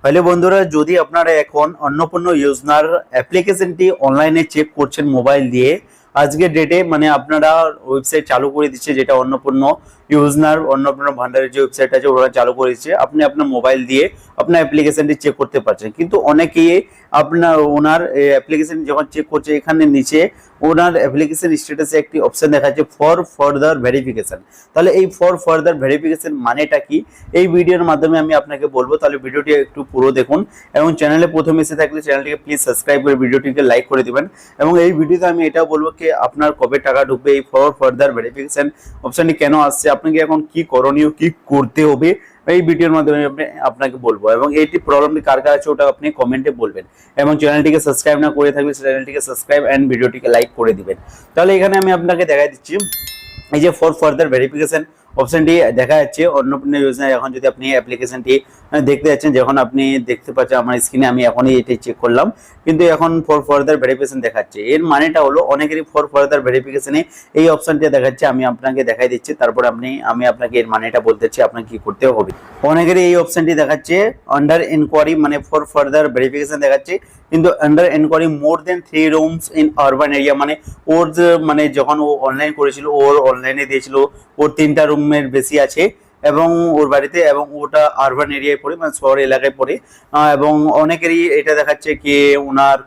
তাহলে বন্ধুরা, যদি আপনারা এখন অন্নপূর্ণ যোজনার অ্যাপ্লিকেশনটি অনলাইনে চেক করছেন মোবাইল দিয়ে, আজকের ডেটে মানে আপনারা ওয়েবসাইট চালু করে দিচ্ছে, যেটা অন্নপূর্ণ ভান্ডারের যে ওয়েবসাইট আছে ওরা চালু করে দিচ্ছে। আপনি আপনার মোবাইল দিয়ে আপনার অ্যাপ্লিকেশনটি চেক করতে পারছেন, কিন্তু অনেকেই ওনার অ্যাপ্লিকেশন যখন চেক করছে, এখানে নিচে ওনার অ্যাপ্লিকেশন স্ট্যাটাসে একটি অপশন দেখাচ্ছে ফর ফার্দার ভেরিফিকেশন। তাহলে এই ফর ফার্দার ভেরিফিকেশন মানেটা কি, এই ভিডিওর মাধ্যমে আমি আপনাকে বলবো। তাহলে ভিডিওটি একটু পুরো দেখুন, এবং চ্যানেলে প্রথম এসে থাকলে চ্যানেলটিকে প্লিজ সাবস্ক্রাইব করে ভিডিওটিকে লাইক করে দিবেন। এবং এই ভিডিওতে আমি এটাও বলবো কি আপনার কবে টাকা ঢুকবে, এই ফর ফার্দার ভেরিফিকেশন অপশনটি কেন আসছে, আপনাকে এখন কি করণীয়, কি করতে হবে, এই ভিডিওর মাধ্যমে আপনাকে বলবো। এবং এইটি প্রবলেমটি কার কাছে আছে ওটা আপনি কমেন্টে বলবেন, এবং চ্যানেলটিকে সাবস্ক্রাইব না করে থাকলে চ্যানেলটিকে সাবস্ক্রাইব এন্ড ভিডিওটিকে লাইক করে দিবেন। তাহলে এখানে আমি আপনাকে দেখাই দিচ্ছি, এই যে ফর ফার্দার ভেরিফিকেশন অপশনটি দেখা যাচ্ছে অন্নপূর্ণা যোজনায়। এখন যদি আপনি অ্যাপ্লিকেশনটি দেখতে যাচ্ছেন, যখন আপনি দেখতে পাচ্ছেন আমার স্ক্রিনে, আমি এখনই এটি চেক করলাম, কিন্তু এখন ফর ফার্দার ভেরিফিকেশন দেখাচ্ছে। এর মানেটা হলো অনেকেরই ফর ফার্দার ভেরিফিকেশনে এই অপশনটি দেখাচ্ছে। আমি আপনাকে দেখাই দিচ্ছি, তারপর আমি আপনাকে এর মানেটা বলতেছি আপনাকে কি করতে হবে। অনেকেরই এই অপশনটি দেখাচ্ছে আন্ডার ইনকোয়ারি, মানে ফর ফার্দার ভেরিফিকেশন দেখাচ্ছে, কিন্তু under inquiry more than 3 rooms in urban area. মানে ওর মানে যখন ও অনলাইন করেছিল, ওর অনলাইনে দিয়েছিল ওর 3টা রুমের বেশি আছে এবং ওর বাড়িতে, এবং ওটা আরবান এরিয়ায় পড়ে, মানে শহর এলাকায় পড়ে। এবং অনেকেরই এটা দেখাচ্ছে কি ওনার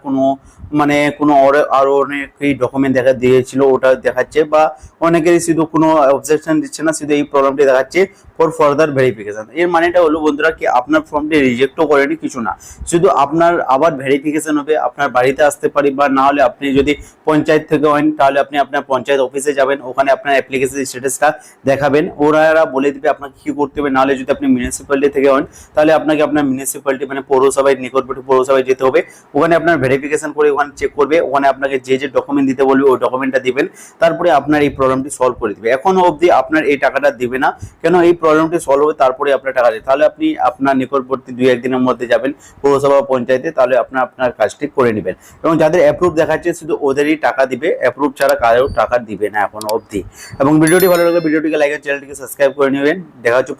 কোনো আরো অনেকই ডকুমেন্ট দেখা দিয়েছিল, ওটা দেখাচ্ছে। বা অনেকেরই শুধু কোনো অবজেকশন দিচ্ছে না, শুধু এই প্রবলেমটি দেখাচ্ছে ফর ফার্দার ভেরিফিকেশন। এর মানেটা হলো বন্ধুরা কি আপনার ফর্মটি রিজেক্টও করেনি, কিছু না, শুধু আপনার আবার ভেরিফিকেশন হবে, আপনার বাড়িতে আসতে পারি, বা না হলে আপনি যদি পঞ্চায়েত থেকে হন তাহলে আপনি আপনার পঞ্চায়েত অফিসে যাবেন, ওখানে আপনার অ্যাপ্লিকেশন স্ট্যাটাসটা দেখাবেন, ওরা বলে দিবে আপনাকে কি করতে হবে। নাহলে যদি আপনি মিউনিসিপ্যালিটি থেকে হন তাহলে আপনাকে আপনার মিউনিসিপ্যালিটি মানে পৌরসভায়, নিকটবর্তী পৌরসভায় যেতে হবে, ওখানে আপনার ভেরিফিকেশন করে ওখানে চেক করবে, ওখানে আপনাকে যে যে ডকুমেন্ট দিতে বলবে ওই ডকুমেন্টটা দিবেন, তারপরে আপনার এই প্রবলেমটি সলভ করে দিবে। এখনো অবধি আপনার এই টাকাটা দিবে না, কেন এই প্রবলেমটি সলভ হবে তারপরে আপনার টাকা দেবে। তাহলে আপনি আপনার নিকটবর্তী 2-1 দিনের মধ্যে যাবেন পৌরসভা পঞ্চায়েতে, তাহলে আপনার কাজটি করে নেবেন। এবং যাদের অ্যাপ্রুভ দেখাচ্ছে শুধু ওদেরই টাকা দিবে, অ্যাপ্রুভ ছাড়া কারো টাকা দিবে না এখনো অবধি। এবং ভিডিওটি ভালো লাগলে ভিডিওটিকে লাইক আর চ্যানেলটিকে সাবস্ক্রাইব করে নেবেন। দেখা হচ্ছে।